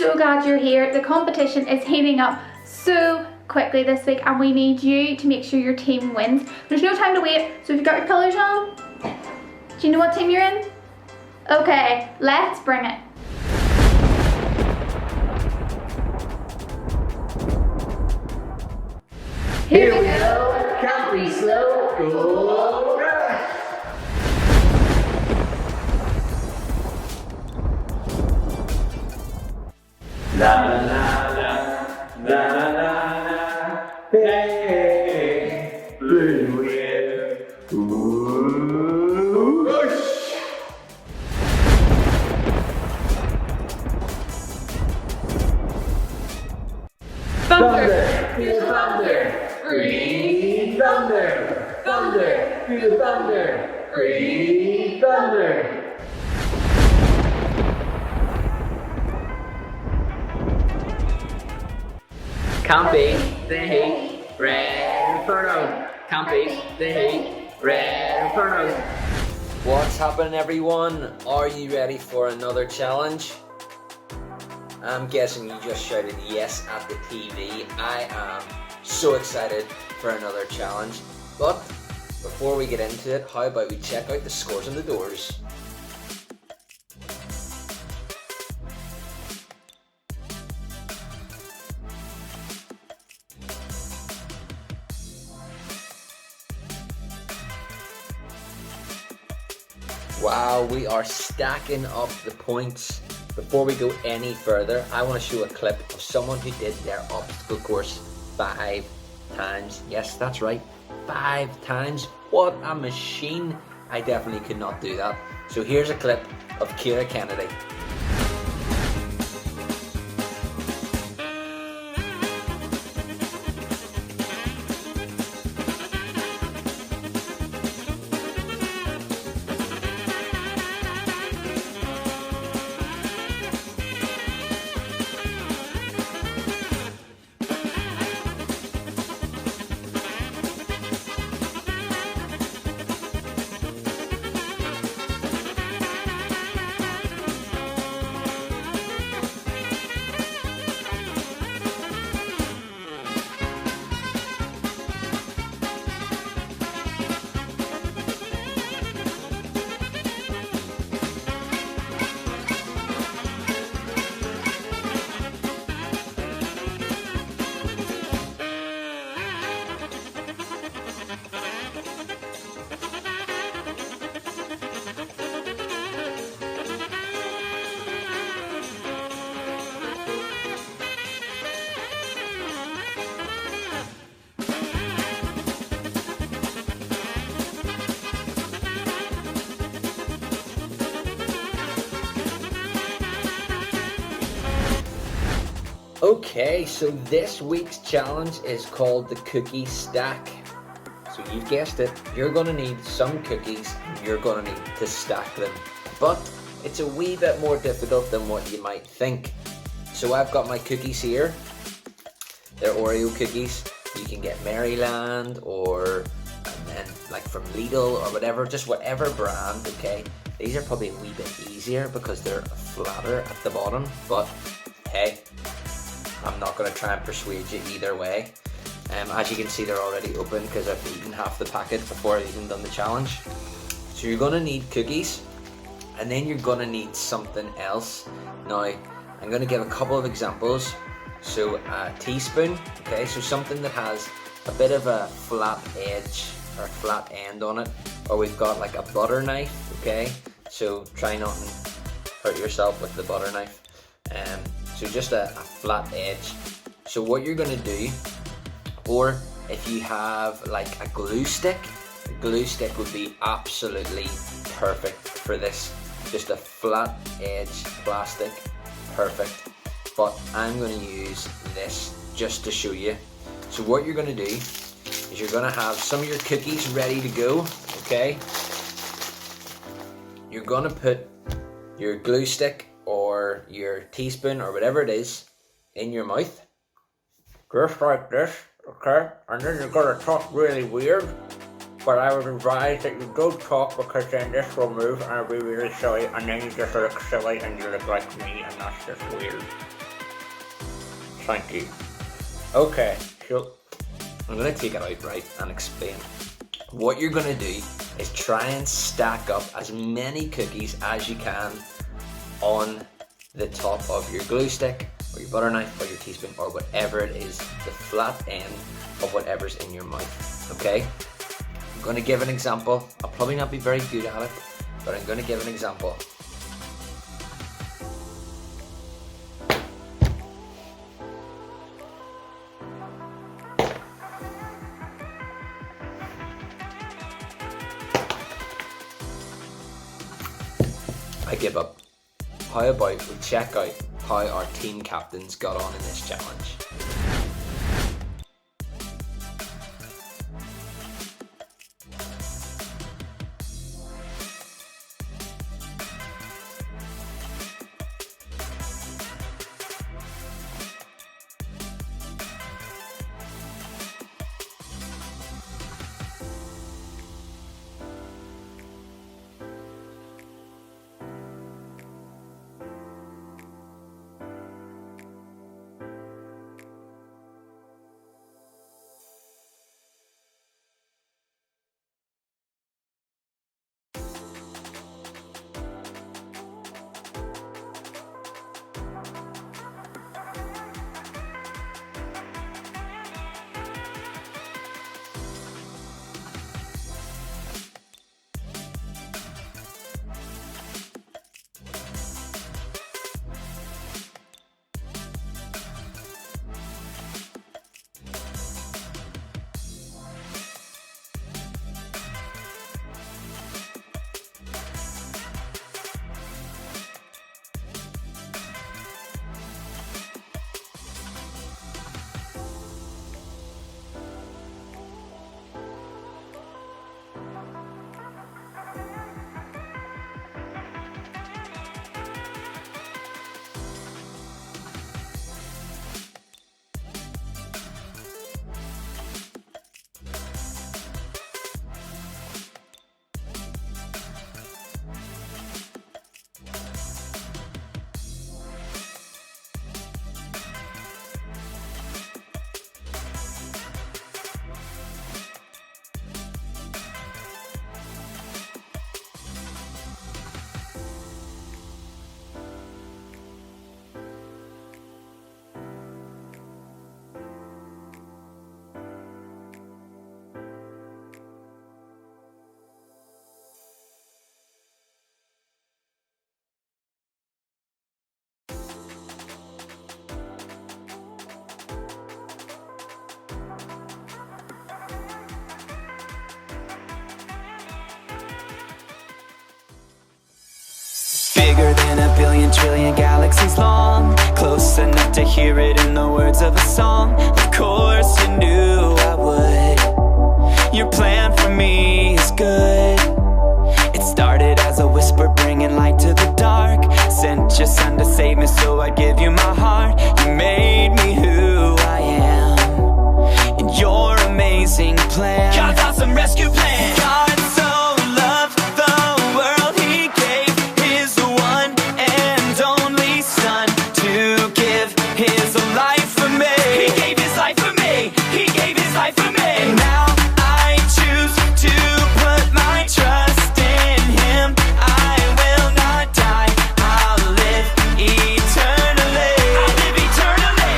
so glad you're here. The competition is heating up so quickly this week and we need you to make sure your team wins. There's no time to wait, so if you've got your colours on, do you know what team you're in? Okay, let's bring it. Here we go. Can't be slow. Go rush. La la la la la la. Hey, blue wheel. Ooh, rush. Thunder. Feel the thunder. Breathe thunder. Thunder. Feel the thunder. Breathe thunder. Can't beat the heat, red inferno. Can't beat the heat, red inferno. What's happening, everyone? Are you ready for another challenge? I'm guessing you just shouted yes at the TV. I am so excited for another challenge. But before we get into it, how about we check out the scores on the doors? Wow, we are stacking up the points. Before we go any further, I want to show a clip of someone who did their obstacle course 5 times. Yes, that's right, 5 times. What a machine. I definitely could not do that. So here's a clip of Kira Kennedy. Okay, so this week's challenge is called the cookie stack. So you've guessed it, you're gonna need some cookies, you're gonna need to stack them. But it's a wee bit more difficult than what you might think. So I've got my cookies here. They're Oreo cookies. You can get Maryland or like from Lidl or whatever, just whatever brand, okay? These are probably a wee bit easier because they're flatter at the bottom, but hey, I'm not going to try and persuade you either way. As you can see, they're already open because I've eaten half the packet before I've even done the challenge. So you're going to need cookies, and then you're going to need something else. Now, I'm going to give a couple of examples. So a teaspoon, okay, so something that has a bit of a flat edge or flat end on it. Or we've got like a butter knife, okay, so try not to hurt yourself with the butter knife. So just a flat edge. So what you're gonna do, or if you have like a glue stick would be absolutely perfect for this. Just a flat edge plastic, perfect. But I'm gonna use this just to show you. So what you're gonna do is you're gonna have some of your cookies ready to go, okay? You're gonna put your glue stick or your teaspoon or whatever it is in your mouth, just like this, okay? And then you're gonna talk really weird, but I would advise that you don't talk because then this will move and I'll be really silly, and then you just look silly and you look like me, and that's just weird. Thank you. Okay, so I'm gonna take it out right and explain. What you're gonna do is try and stack up as many cookies as you can on the top of your glue stick or your butter knife or your teaspoon or whatever it is, the flat end of whatever's in your mouth, okay? I'm gonna give an example. I'll probably not be very good at it, but I'm gonna give an example. I give up. How about we check out how our team captains got on in this challenge? Bigger than a billion trillion galaxies long, close enough to hear it in the words of a song. Of course you knew I would. Your plan for me is good. It started as a whisper bringing light to the dark. Sent your son to save me so I'd give you my heart. You made me who I am in your amazing plan. God's awesome rescue plan. God so loved the world, he gave his one and only son to give his life for me. He gave his life for me. He gave his life for me. And now I choose to put my trust in him. I will not die. I'll live eternally. I'll live eternally.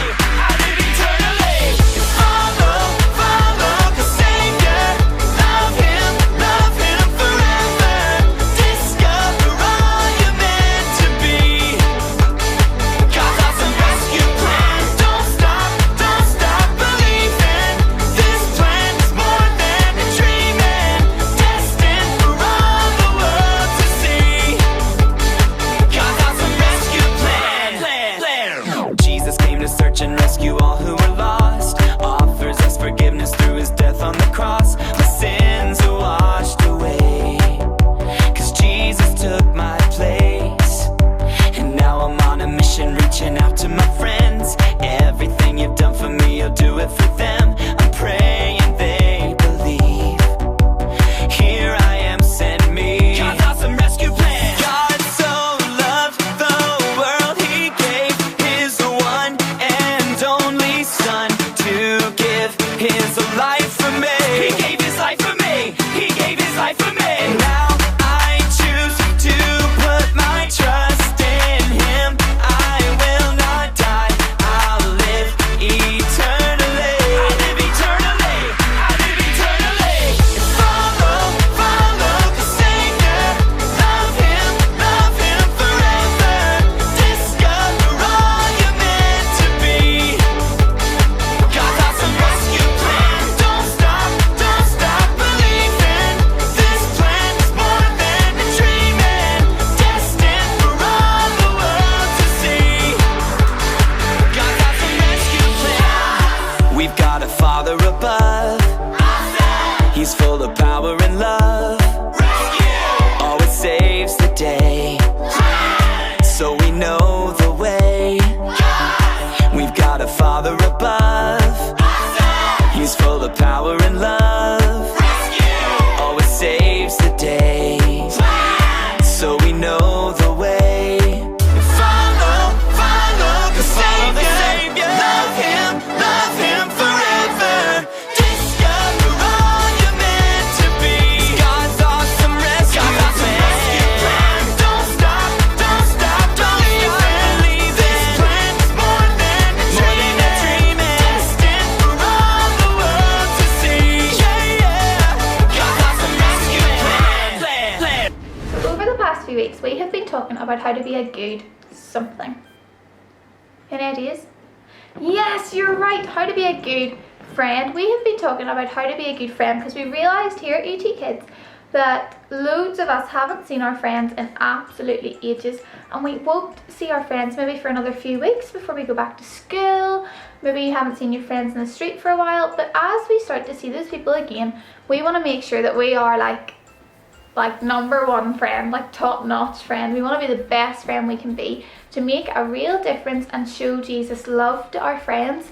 few weeks we have been talking about how to be a good something. Any ideas? Yes, you're right, how to be a good friend. We have been talking about how to be a good friend because we realised here at UTkids that loads of us haven't seen our friends in absolutely ages, and we won't see our friends maybe for another few weeks before we go back to school. Maybe you haven't seen your friends in the street for a while, but as we start to see those people again, we want to make sure that we are like number one friend, like top-notch friend. We want to be the best friend we can be to make a real difference and show Jesus' love to our friends.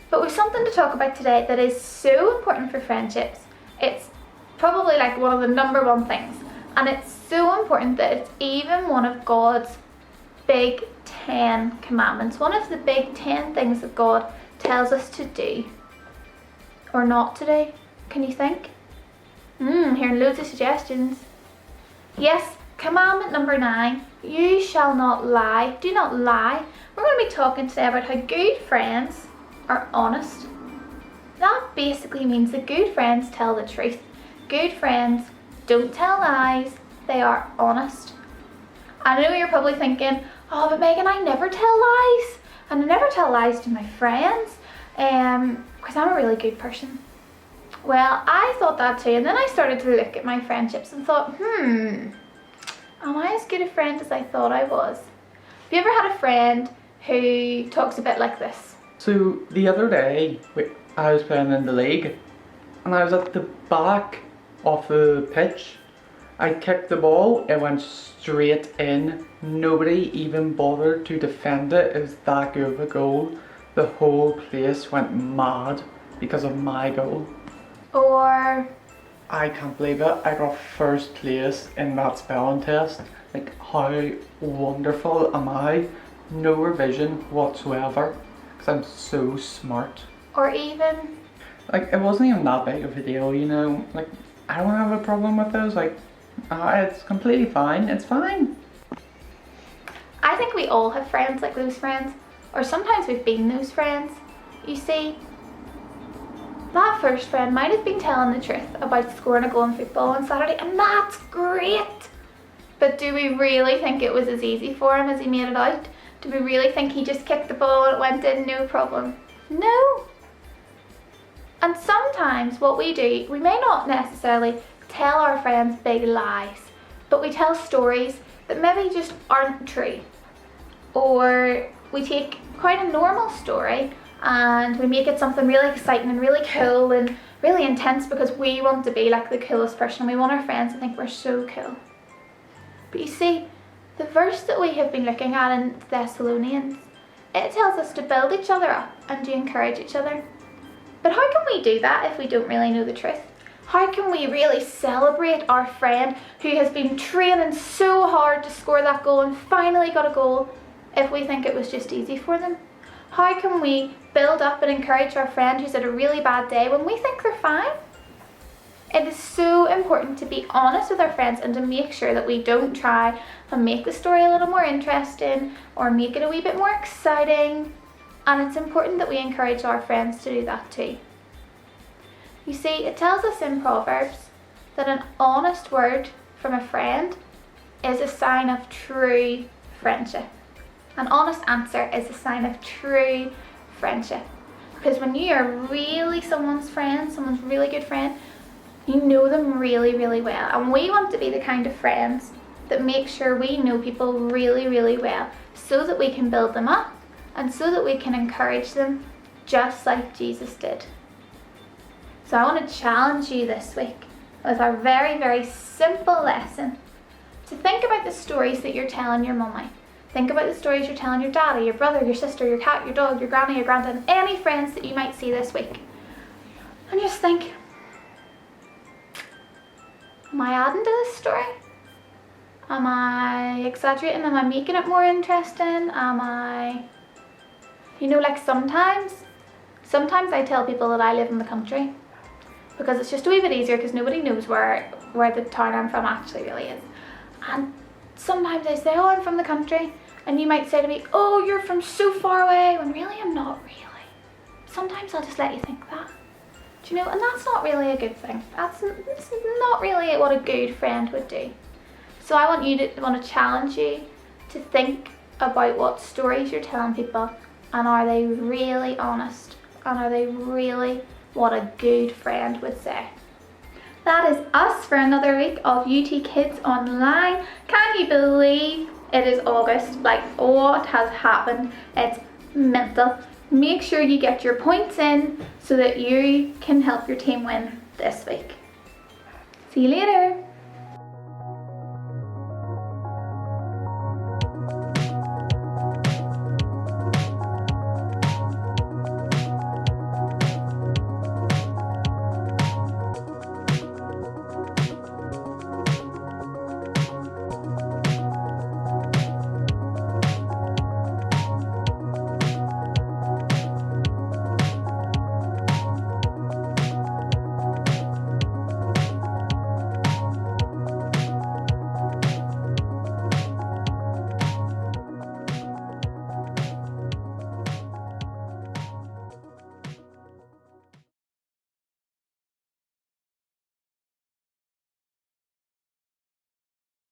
But we've something to talk about today that is so important for friendships. It's probably like one of the number one things, and it's so important that it's even one of God's big 10 commandments, one of the big 10 things that God tells us to do or not to do. Can you think? Hearing loads of suggestions. Yes, commandment number 9, you shall not lie. Do not lie. We're going to be talking today about how good friends are honest. That basically means that good friends tell the truth. Good friends don't tell lies, they are honest. I know you're probably thinking, oh, but Megan, I never tell lies. And I never tell lies to my friends because I'm a really good person. Well, I thought that too, and then I started to look at my friendships and thought, am I as good a friend as I thought I was? Have you ever had a friend who talks a bit like this? So the other day, I was playing in the league, and I was at the back of the pitch. I kicked the ball, it went straight in. Nobody even bothered to defend it. It was that good of a goal. The whole place went mad because of my goal. Or I can't believe it, I got first place in that spelling test. Like, how wonderful am I? No revision whatsoever, because I'm so smart. Or even, Like, it wasn't even that big of a deal, you know? Like, I don't have a problem with those, like, it's completely fine, it's fine. I think we all have friends like those friends, or sometimes we've been those friends. You see, that first friend might have been telling the truth about scoring a goal in football on Saturday, and that's great. But do we really think it was as easy for him as he made it out? Do we really think he just kicked the ball and it went in no problem? No. And sometimes what we do, we may not necessarily tell our friends big lies, but we tell stories that maybe just aren't true. Or we take quite a normal story and we make it something really exciting and really cool and really intense because we want to be like the coolest person. We want our friends to think we're so cool. But you see, the verse that we have been looking at in Thessalonians, it tells us to build each other up and to encourage each other. But how can we do that if we don't really know the truth? How can we really celebrate our friend who has been training so hard to score that goal and finally got a goal if we think it was just easy for them? How can we build up and encourage our friend who's had a really bad day when we think they're fine? It is so important to be honest with our friends and to make sure that we don't try and make the story a little more interesting or make it a wee bit more exciting. And it's important that we encourage our friends to do that too. You see, it tells us in Proverbs that an honest word from a friend is a sign of true friendship. An honest answer is a sign of true friendship. Because when you are really someone's friend, someone's really good friend, you know them really, really well. And we want to be the kind of friends that make sure we know people really, really well so that we can build them up and so that we can encourage them just like Jesus did. So I want to challenge you this week with our very, very simple lesson to think about the stories that you're telling your mummy. Think about the stories you're telling your daddy, your brother, your sister, your cat, your dog, your granny, your granddad, and any friends that you might see this week. And just think, am I adding to this story? Am I exaggerating? Am I making it more interesting? Am I, like sometimes I tell people that I live in the country because it's just a wee bit easier because nobody knows where the town I'm from actually really is. And sometimes I say, oh, I'm from the country. And you might say to me, oh, you're from so far away, when really I'm not really. Sometimes I'll just let you think that. Do you know? And that's not really a good thing. That's not really what a good friend would do. So I want to challenge you to think about what stories you're telling people, and are they really honest, and are they really what a good friend would say. That is us for another week of UTkids Online. Can you believe it is August? Like, what has happened? It's mental. Make sure you get your points in so that you can help your team win this week. See you later.